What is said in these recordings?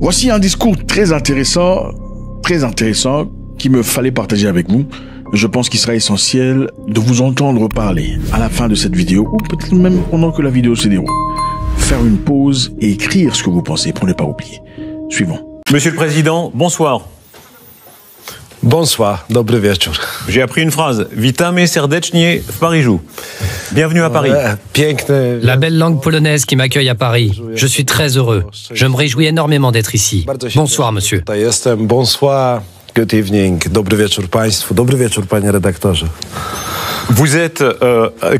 Voici un discours très intéressant, qu'il me fallait partager avec vous. Je pense qu'il sera essentiel de vous entendre parler à la fin de cette vidéo, ou peut-être même pendant que la vidéo se déroule. Faire une pause et écrire ce que vous pensez pour ne pas oublier. Suivons. Monsieur le Président, bonsoir. Bonsoir, dobry wieczór. J'ai appris une phrase. Witamy serdecznie w Paryżu. Bienvenue à Paris. La belle langue polonaise qui m'accueille à Paris. Je suis très heureux. Je me réjouis énormément d'être ici. Bonsoir, monsieur. Bonsoir, good evening. Dobry wieczór państwu. Dobry wieczór, panie redaktorze. Vous êtes,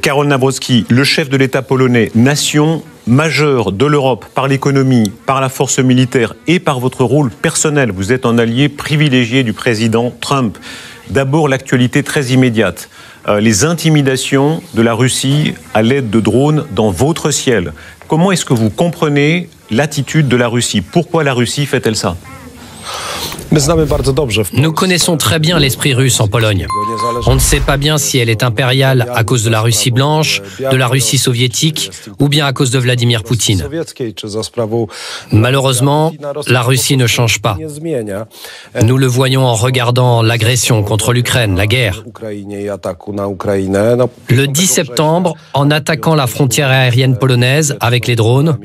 Karol Nawrocki, le chef de l'État polonais, nation majeure de l'Europe par l'économie, par la force militaire et par votre rôle personnel. Vous êtes un allié privilégié du président Trump. D'abord, l'actualité très immédiate. Les intimidations de la Russie à l'aide de drones dans votre ciel. Comment est-ce que vous comprenez l'attitude de la Russie? Pourquoi la Russie fait-elle ça? Nous connaissons très bien l'esprit russe en Pologne. On ne sait pas bien si elle est impériale à cause de la Russie blanche, de la Russie soviétique ou bien à cause de Vladimir Poutine. Malheureusement, la Russie ne change pas. Nous le voyons en regardant l'agression contre l'Ukraine, la guerre. Le 10 septembre, en attaquant la frontière aérienne polonaise avec les drones,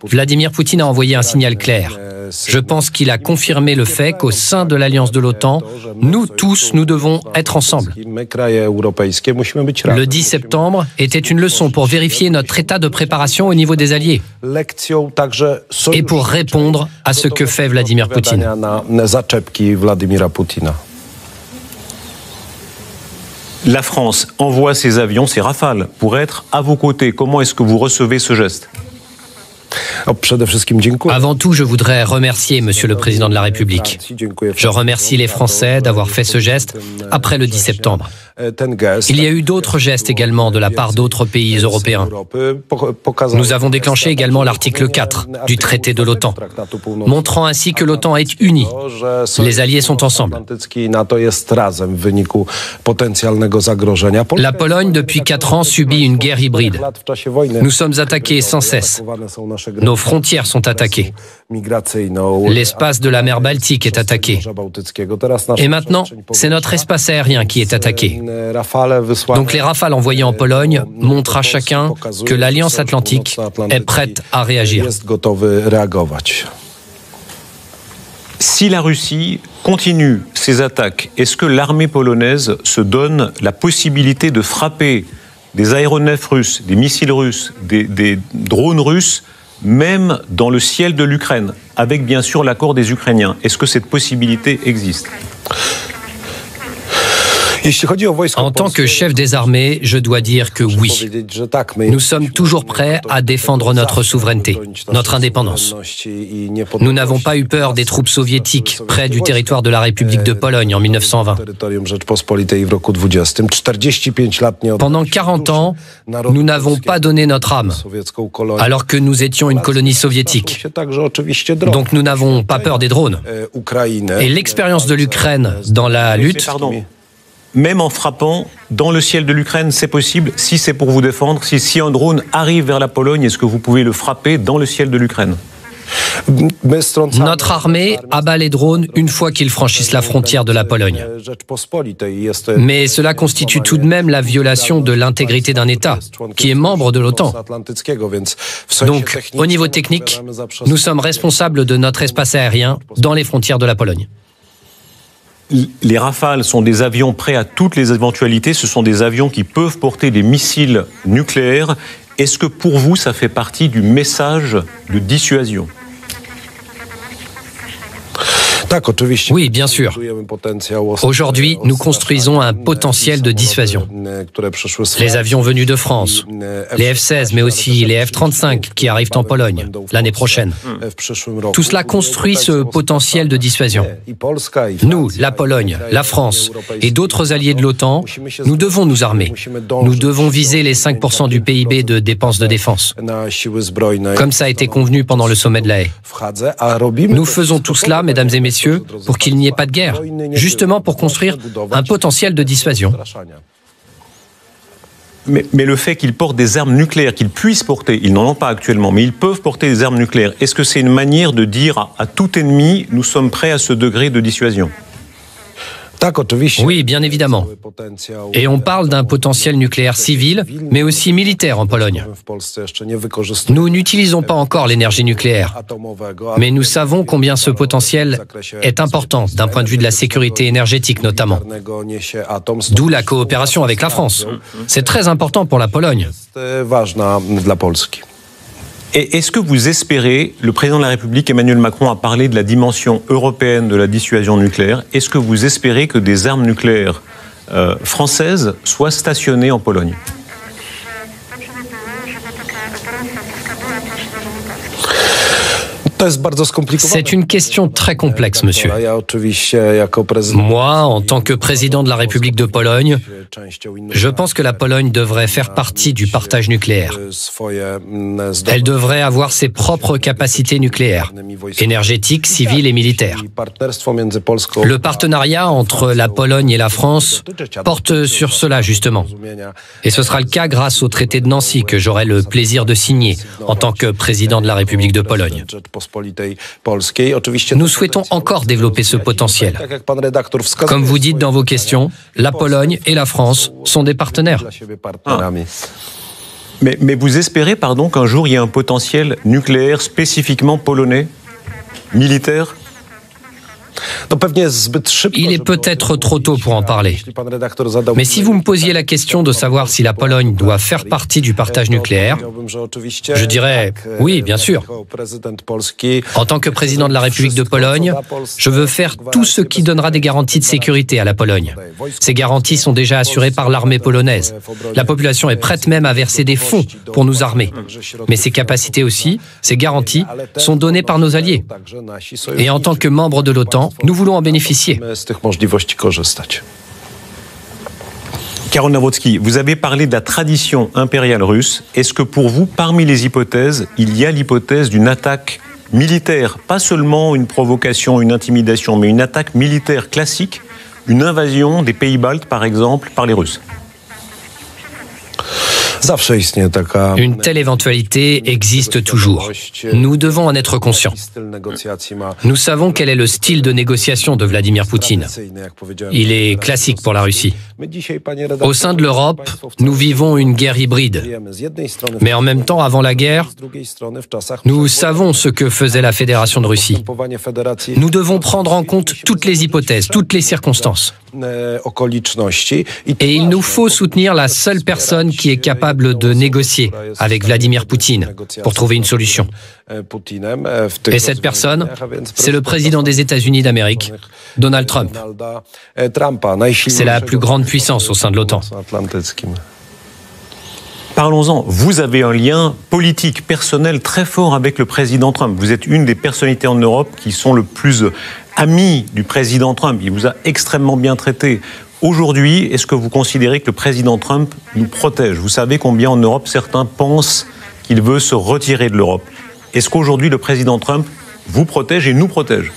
Vladimir Poutine a envoyé un signal clair. Je pense qu'il a confirmé le fait qu'au sein de l'alliance de l'OTAN, nous tous, nous devons être ensemble. Le 10 septembre était une leçon pour vérifier notre état de préparation au niveau des alliés et pour répondre à ce que fait Vladimir Poutine. La France envoie ses avions, ses Rafales, pour être à vos côtés. Comment est-ce que vous recevez ce geste ? Avant tout, je voudrais remercier Monsieur le Président de la République. Je remercie les Français d'avoir fait ce geste après le 10 septembre. Il y a eu d'autres gestes également de la part d'autres pays européens. Nous avons déclenché également l'article 4 du traité de l'OTAN, montrant ainsi que l'OTAN est unie. Les alliés sont ensemble. La Pologne, depuis 4 ans, subit une guerre hybride. Nous sommes attaqués sans cesse. Nos frontières sont attaquées. L'espace de la mer Baltique est attaqué. Et maintenant, c'est notre espace aérien qui est attaqué. Donc les Rafales envoyés en Pologne montrent à chacun que l'Alliance Atlantique est prête à réagir. Si la Russie continue ses attaques, est-ce que l'armée polonaise se donne la possibilité de frapper des aéronefs russes, des missiles russes, des drones russes, même dans le ciel de l'Ukraine, avec bien sûr l'accord des Ukrainiens? Est-ce que cette possibilité existe? En tant que chef des armées, je dois dire que oui. Nous sommes toujours prêts à défendre notre souveraineté, notre indépendance. Nous n'avons pas eu peur des troupes soviétiques près du territoire de la République de Pologne en 1920. Pendant 40 ans, nous n'avons pas donné notre âme, alors que nous étions une colonie soviétique. Donc nous n'avons pas peur des drones. Et l'expérience de l'Ukraine dans la lutte... Même en frappant dans le ciel de l'Ukraine, c'est possible, si c'est pour vous défendre, si un drone arrive vers la Pologne, est-ce que vous pouvez le frapper dans le ciel de l'Ukraine? Notre armée abat les drones une fois qu'ils franchissent la frontière de la Pologne. Mais cela constitue tout de même la violation de l'intégrité d'un État, qui est membre de l'OTAN. Donc, au niveau technique, nous sommes responsables de notre espace aérien dans les frontières de la Pologne. Les Rafales sont des avions prêts à toutes les éventualités. Ce sont des avions qui peuvent porter des missiles nucléaires. Est-ce que pour vous, ça fait partie du message de dissuasion ? Oui, bien sûr. Aujourd'hui, nous construisons un potentiel de dissuasion. Les avions venus de France, les F-16, mais aussi les F-35 qui arrivent en Pologne l'année prochaine. Tout cela construit ce potentiel de dissuasion. Nous, la Pologne, la France et d'autres alliés de l'OTAN, nous devons nous armer. Nous devons viser les 5% du PIB de dépenses de défense, comme ça a été convenu pendant le sommet de La Haye. Nous faisons tout cela, mesdames et messieurs, pour qu'il n'y ait pas de guerre, justement pour construire un potentiel de dissuasion. Mais le fait qu'ils portent des armes nucléaires, qu'ils puissent porter, ils n'en ont pas actuellement, mais ils peuvent porter des armes nucléaires, est-ce que c'est une manière de dire à tout ennemi, nous sommes prêts à ce degré de dissuasion ? Oui, bien évidemment. Et on parle d'un potentiel nucléaire civil, mais aussi militaire en Pologne. Nous n'utilisons pas encore l'énergie nucléaire, mais nous savons combien ce potentiel est important d'un point de vue de la sécurité énergétique notamment. D'où la coopération avec la France. C'est très important pour la Pologne. Et est-ce que vous espérez, le président de la République Emmanuel Macron a parlé de la dimension européenne de la dissuasion nucléaire, est-ce que vous espérez que des armes nucléaires françaises soient stationnées en Pologne ? C'est une question très complexe, monsieur. Moi, en tant que président de la République de Pologne, je pense que la Pologne devrait faire partie du partage nucléaire. Elle devrait avoir ses propres capacités nucléaires, énergétiques, civiles et militaires. Le partenariat entre la Pologne et la France porte sur cela, justement. Et ce sera le cas grâce au traité de Nancy que j'aurai le plaisir de signer en tant que président de la République de Pologne. Nous souhaitons encore développer ce potentiel. Comme vous dites dans vos questions, la Pologne et la France sont des partenaires. Mais vous espérez, qu'un jour il y ait un potentiel nucléaire spécifiquement polonais, militaire ? Il est peut-être trop tôt pour en parler. Mais si vous me posiez la question de savoir si la Pologne doit faire partie du partage nucléaire, je dirais oui, bien sûr. En tant que président de la République de Pologne, je veux faire tout ce qui donnera des garanties de sécurité à la Pologne. Ces garanties sont déjà assurées par l'armée polonaise. La population est prête même à verser des fonds pour nous armer. Mais ces capacités aussi, ces garanties, sont données par nos alliés. Et en tant que membre de l'OTAN, nous voulons en bénéficier. Karol Nawrocki, vous avez parlé de la tradition impériale russe. Est-ce que pour vous, parmi les hypothèses, il y a l'hypothèse d'une attaque militaire, pas seulement une provocation, une intimidation, mais une attaque militaire classique, une invasion des pays baltes, par exemple, par les Russes ? Une telle éventualité existe toujours. Nous devons en être conscients. Nous savons quel est le style de négociation de Vladimir Poutine. Il est classique pour la Russie. Au sein de l'Europe, nous vivons une guerre hybride. Mais en même temps, avant la guerre, nous savons ce que faisait la Fédération de Russie. Nous devons prendre en compte toutes les hypothèses, toutes les circonstances. Et il nous faut soutenir la seule personne qui est capable de négocier avec Vladimir Poutine pour trouver une solution. Et cette personne, c'est le président des États-Unis d'Amérique, Donald Trump. C'est la plus grande puissance au sein de l'OTAN. Parlons-en. Vous avez un lien politique, personnel très fort avec le président Trump. Vous êtes une des personnalités en Europe qui sont le plus amies du président Trump. Il vous a extrêmement bien traité. Aujourd'hui, est-ce que vous considérez que le président Trump nous protège ? Vous savez combien en Europe certains pensent qu'il veut se retirer de l'Europe. Est-ce qu'aujourd'hui le président Trump vous protège et nous protège ?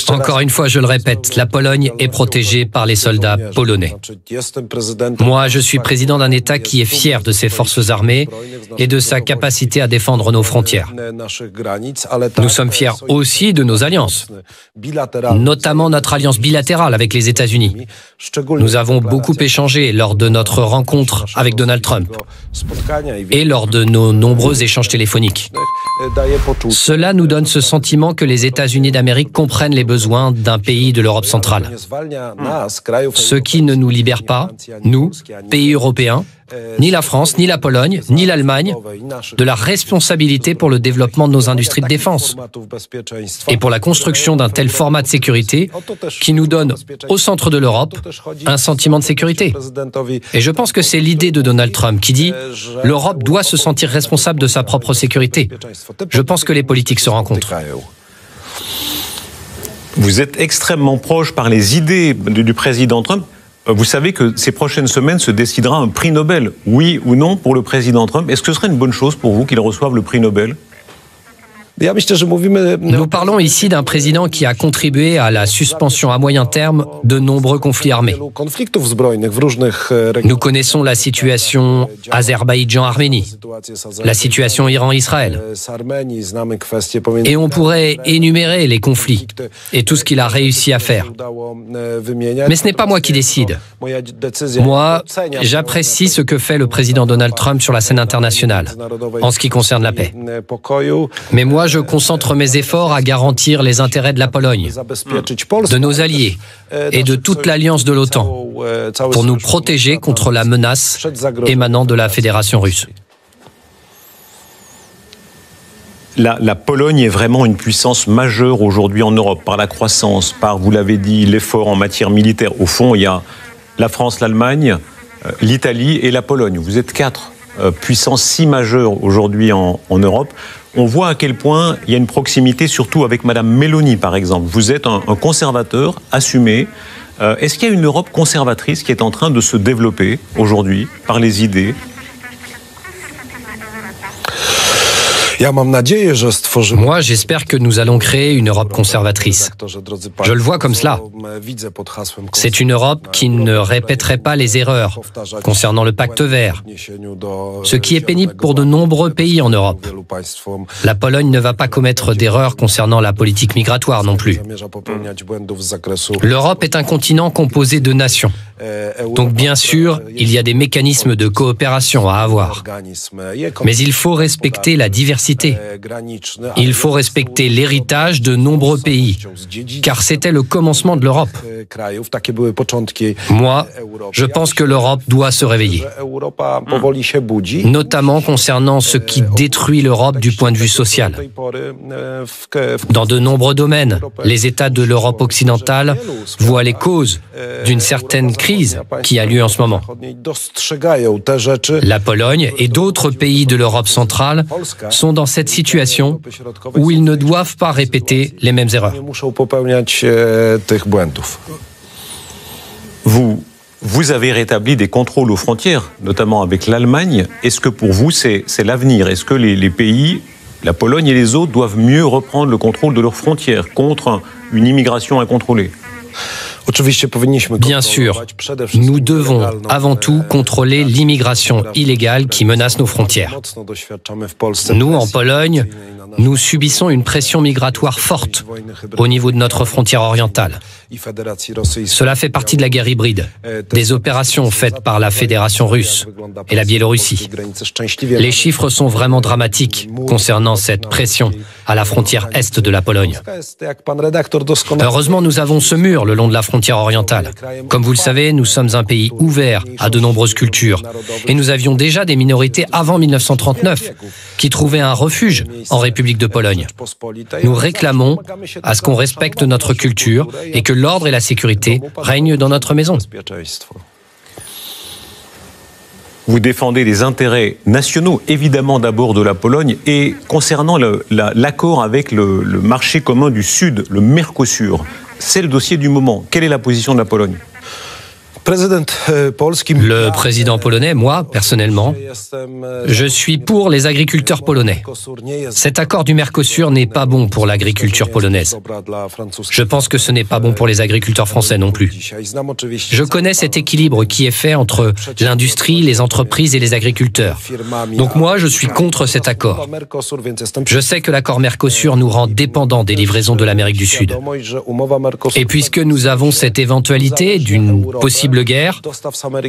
Encore une fois, je le répète, la Pologne est protégée par les soldats polonais. Moi, je suis président d'un État qui est fier de ses forces armées et de sa capacité à défendre nos frontières. Nous sommes fiers aussi de nos alliances, notamment notre alliance bilatérale avec les États-Unis. Nous avons beaucoup échangé lors de notre rencontre avec Donald Trump et lors de nos nombreux échanges téléphoniques. Cela nous donne ce sentiment que les États-Unis d'Amérique comprennent les besoins d'un pays de l'Europe centrale. Ce qui ne nous libère pas, nous, pays européens, ni la France, ni la Pologne, ni l'Allemagne, de la responsabilité pour le développement de nos industries de défense et pour la construction d'un tel format de sécurité qui nous donne, au centre de l'Europe, un sentiment de sécurité. Et je pense que c'est l'idée de Donald Trump qui dit « L'Europe doit se sentir responsable de sa propre sécurité ». Je pense que les politiques se rencontrent. Vous êtes extrêmement proche par les idées du président Trump. Vous savez que ces prochaines semaines se décidera un prix Nobel, oui ou non, pour le président Trump. Est-ce que ce serait une bonne chose pour vous qu'il reçoive le prix Nobel ? Nous parlons ici d'un président qui a contribué à la suspension à moyen terme de nombreux conflits armés. Nous connaissons la situation Azerbaïdjan-Arménie, la situation Iran-Israël. Et on pourrait énumérer les conflits et tout ce qu'il a réussi à faire. Mais ce n'est pas moi qui décide. Moi, j'apprécie ce que fait le président Donald Trump sur la scène internationale, en ce qui concerne la paix. Mais moi, je concentre mes efforts à garantir les intérêts de la Pologne, de nos alliés et de toute l'alliance de l'OTAN, pour nous protéger contre la menace émanant de la Fédération russe. La Pologne est vraiment une puissance majeure aujourd'hui en Europe, par la croissance, par, vous l'avez dit, l'effort en matière militaire. Au fond, il y a la France, l'Allemagne, l'Italie et la Pologne. Vous êtes 4 puissances si majeures aujourd'hui en Europe. On voit à quel point il y a une proximité, surtout avec Madame Meloni, par exemple. Vous êtes un conservateur assumé. Est-ce qu'il y a une Europe conservatrice qui est en train de se développer aujourd'hui par les idées ? Moi, j'espère que nous allons créer une Europe conservatrice. Je le vois comme cela. C'est une Europe qui ne répéterait pas les erreurs concernant le pacte vert, ce qui est pénible pour de nombreux pays en Europe. La Pologne ne va pas commettre d'erreurs concernant la politique migratoire non plus. L'Europe est un continent composé de nations. Donc bien sûr, il y a des mécanismes de coopération à avoir. Mais il faut respecter la diversité. Il faut respecter l'héritage de nombreux pays, car c'était le commencement de l'Europe. Moi, je pense que l'Europe doit se réveiller, notamment concernant ce qui détruit l'Europe du point de vue social. Dans de nombreux domaines, les États de l'Europe occidentale voient les causes d'une certaine crise qui a lieu en ce moment. La Pologne et d'autres pays de l'Europe centrale sont dans cette situation où ils ne doivent pas répéter les mêmes erreurs. Vous avez rétabli des contrôles aux frontières, notamment avec l'Allemagne. Est-ce que pour vous, c'est l'avenir? Est-ce que les pays, la Pologne et les autres, doivent mieux reprendre le contrôle de leurs frontières contre une immigration incontrôlée? Bien sûr, nous devons avant tout contrôler l'immigration illégale qui menace nos frontières. Nous, en Pologne, nous subissons une pression migratoire forte au niveau de notre frontière orientale. Cela fait partie de la guerre hybride, des opérations faites par la Fédération russe et la Biélorussie. Les chiffres sont vraiment dramatiques concernant cette pression à la frontière est de la Pologne. Heureusement, nous avons ce mur le long de la frontière orientale. Comme vous le savez, nous sommes un pays ouvert à de nombreuses cultures. Et nous avions déjà des minorités avant 1939 qui trouvaient un refuge en République de Pologne. Nous réclamons à ce qu'on respecte notre culture et que l'ordre et la sécurité règnent dans notre maison. Vous défendez les intérêts nationaux, évidemment d'abord de la Pologne, et concernant l'accord avec le marché commun du Sud, le Mercosur, c'est le dossier du moment. Quelle est la position de la Pologne ? Le président polonais, moi, personnellement, je suis pour les agriculteurs polonais. Cet accord du Mercosur n'est pas bon pour l'agriculture polonaise. Je pense que ce n'est pas bon pour les agriculteurs français non plus. Je connais cet équilibre qui est fait entre l'industrie, les entreprises et les agriculteurs. Donc moi, je suis contre cet accord. Je sais que l'accord Mercosur nous rend dépendants des livraisons de l'Amérique du Sud. Et puisque nous avons cette éventualité d'une possible guerre,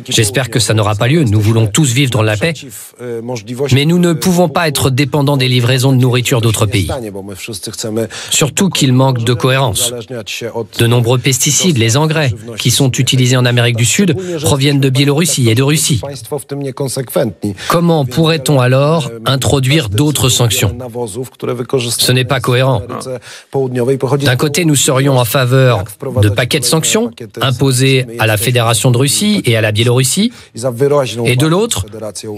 j'espère que ça n'aura pas lieu. Nous voulons tous vivre dans la paix. Mais nous ne pouvons pas être dépendants des livraisons de nourriture d'autres pays. Surtout qu'il manque de cohérence. De nombreux pesticides, les engrais, qui sont utilisés en Amérique du Sud, proviennent de Biélorussie et de Russie. Comment pourrait-on alors introduire d'autres sanctions? Ce n'est pas cohérent. D'un côté, nous serions en faveur de paquets de sanctions imposés à la Fédération de Russie et à la Biélorussie, et de l'autre,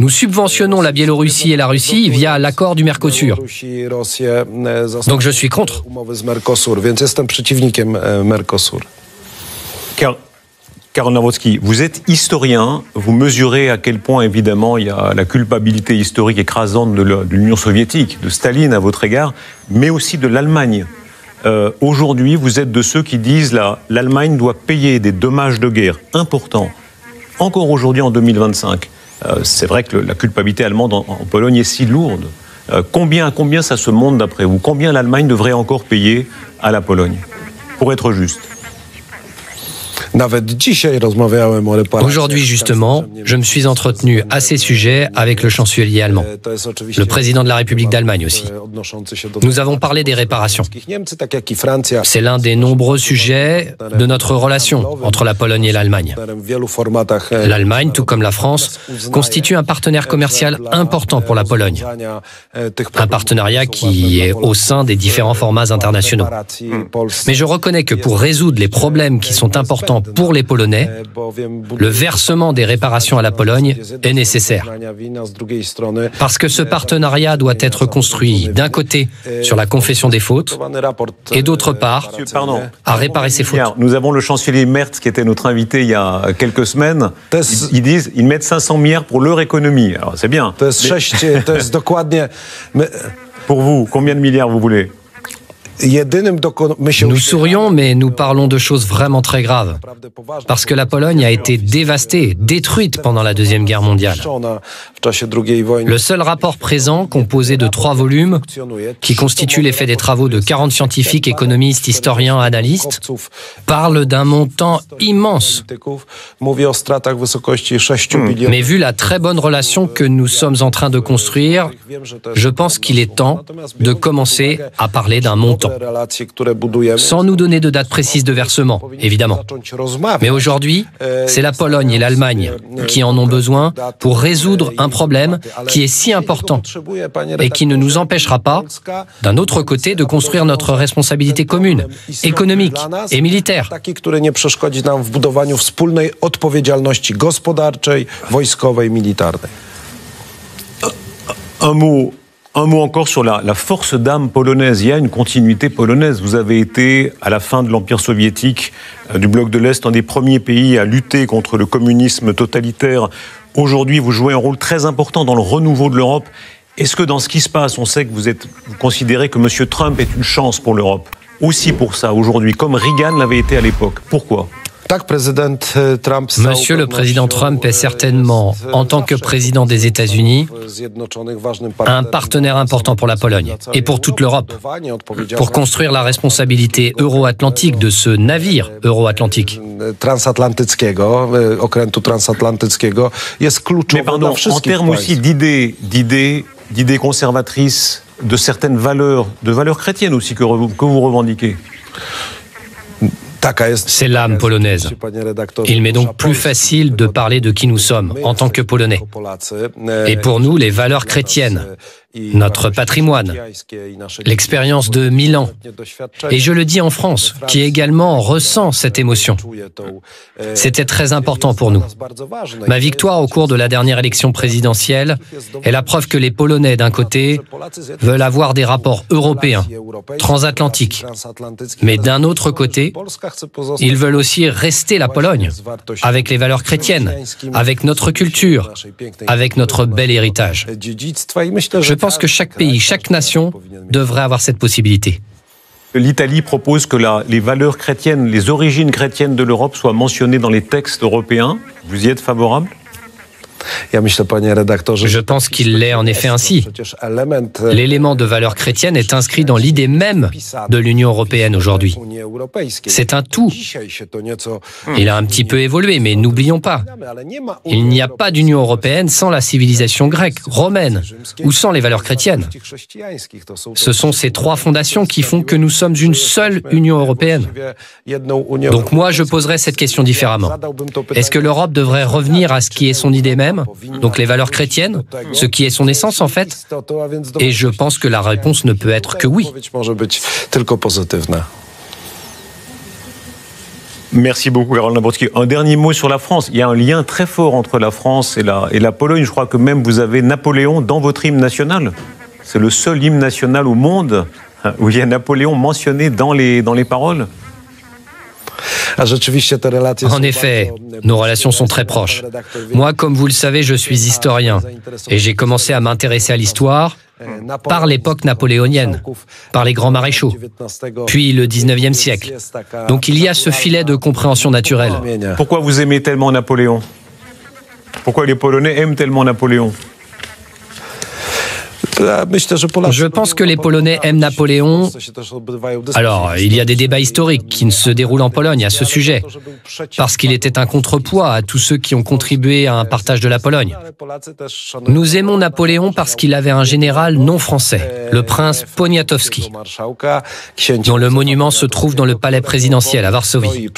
nous subventionnons la Biélorussie et la Russie via l'accord du Mercosur. Donc je suis contre. Karol Nawrocki, vous êtes historien, vous mesurez à quel point, évidemment, il y a la culpabilité historique écrasante de l'Union soviétique, de Staline à votre égard, mais aussi de l'Allemagne. Aujourd'hui, vous êtes de ceux qui disent l'Allemagne doit payer des dommages de guerre importants, encore aujourd'hui en 2025. C'est vrai que la culpabilité allemande en Pologne est si lourde. Combien ça se monte d'après vous? Combien l'Allemagne devrait encore payer à la Pologne, pour être juste? Aujourd'hui, justement, je me suis entretenu à ces sujets avec le chancelier allemand, le président de la République d'Allemagne aussi. Nous avons parlé des réparations. C'est l'un des nombreux sujets de notre relation entre la Pologne et l'Allemagne. L'Allemagne, tout comme la France, constitue un partenaire commercial important pour la Pologne. Un partenariat qui est au sein des différents formats internationaux. Mais je reconnais que pour résoudre les problèmes qui sont importants pour les Polonais, le versement des réparations à la Pologne est nécessaire. Parce que ce partenariat doit être construit d'un côté sur la confession des fautes et d'autre part à réparer ces fautes. Nous avons le chancelier Merz qui était notre invité il y a quelques semaines. Ils mettent 500 milliards pour leur économie. Alors c'est bien. Pour vous, combien de milliards vous voulez? Nous sourions, mais nous parlons de choses vraiment très graves. Parce que la Pologne a été dévastée, détruite pendant la Deuxième Guerre mondiale. Le seul rapport présent, composé de 3 volumes, qui constitue l'effet des travaux de 40 scientifiques, économistes, historiens, analystes, parle d'un montant immense. Mais vu la très bonne relation que nous sommes en train de construire, je pense qu'il est temps de commencer à parler d'un montant. Sans nous donner de date précise de versement, évidemment. Mais aujourd'hui, c'est la Pologne et l'Allemagne qui en ont besoin pour résoudre un problème qui est si important et qui ne nous empêchera pas, d'un autre côté, de construire notre responsabilité commune, économique et militaire. Un mot encore sur la force d'âme polonaise. Il y a une continuité polonaise. Vous avez été, à la fin de l'Empire soviétique, du bloc de l'Est, un des premiers pays à lutter contre le communisme totalitaire. Aujourd'hui, vous jouez un rôle très important dans le renouveau de l'Europe. Est-ce que dans ce qui se passe, on sait que vous considérez que M. Trump est une chance pour l'Europe? Aussi pour ça, aujourd'hui, comme Reagan l'avait été à l'époque. Pourquoi? Monsieur le président Trump est certainement, en tant que président des États-Unis, un partenaire important pour la Pologne et pour toute l'Europe, pour construire la responsabilité euro-atlantique de ce navire euro-atlantique. Mais pardon, en termes aussi d'idées conservatrices, de certaines valeurs, de valeurs chrétiennes aussi que vous revendiquez. C'est l'âme polonaise. Il m'est donc plus facile de parler de qui nous sommes en tant que Polonais. Et pour nous, les valeurs chrétiennes, notre patrimoine, l'expérience de Milan, et je le dis en France, qui également ressent cette émotion. C'était très important pour nous. Ma victoire au cours de la dernière élection présidentielle est la preuve que les Polonais, d'un côté, veulent avoir des rapports européens, transatlantiques, mais d'un autre côté, ils veulent aussi rester la Pologne, avec les valeurs chrétiennes, avec notre culture, avec notre bel héritage. Je pense que chaque pays, chaque nation devrait avoir cette possibilité. L'Italie propose que les valeurs chrétiennes, les origines chrétiennes de l'Europe soient mentionnées dans les textes européens. Vous y êtes favorable ? Je pense qu'il l'est en effet ainsi. L'élément de valeur chrétienne est inscrit dans l'idée même de l'Union européenne aujourd'hui. C'est un tout. Il a un petit peu évolué, mais n'oublions pas, il n'y a pas d'Union européenne sans la civilisation grecque, romaine, ou sans les valeurs chrétiennes. Ce sont ces 3 fondations qui font que nous sommes une seule Union européenne. Donc moi, je poserais cette question différemment. Est-ce que l'Europe devrait revenir à ce qui est son idée même, donc les valeurs chrétiennes, ce qui est son essence en fait? Et je pense que la réponse ne peut être que oui. Merci beaucoup, Karol Nawrocki. Un dernier mot sur la France. Il y a un lien très fort entre la France et la Pologne. Je crois que même vous avez Napoléon dans votre hymne national. C'est le seul hymne national au monde où il y a Napoléon mentionné dans les paroles. En effet, nos relations sont très proches. Moi, comme vous le savez, je suis historien et j'ai commencé à m'intéresser à l'histoire par l'époque napoléonienne, par les grands maréchaux, puis le 19e siècle. Donc il y a ce filet de compréhension naturelle. Pourquoi vous aimez tellement Napoléon? Pourquoi les Polonais aiment tellement Napoléon? Je pense que les Polonais aiment Napoléon. Alors, il y a des débats historiques qui se déroulent en Pologne à ce sujet, parce qu'il était un contrepoids à tous ceux qui ont contribué à un partage de la Pologne. Nous aimons Napoléon parce qu'il avait un général non français, le prince Poniatowski, dont le monument se trouve dans le palais présidentiel à Varsovie.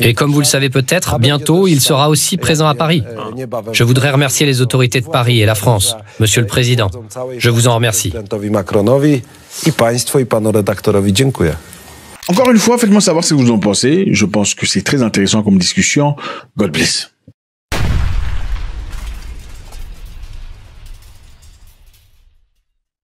Et comme vous le savez peut-être, bientôt, il sera aussi présent à Paris. Je voudrais remercier les autorités de Paris et la France. Monsieur le Président, je vous en remercie. Encore une fois, faites-moi savoir ce que vous en pensez. Je pense que c'est très intéressant comme discussion. God bless.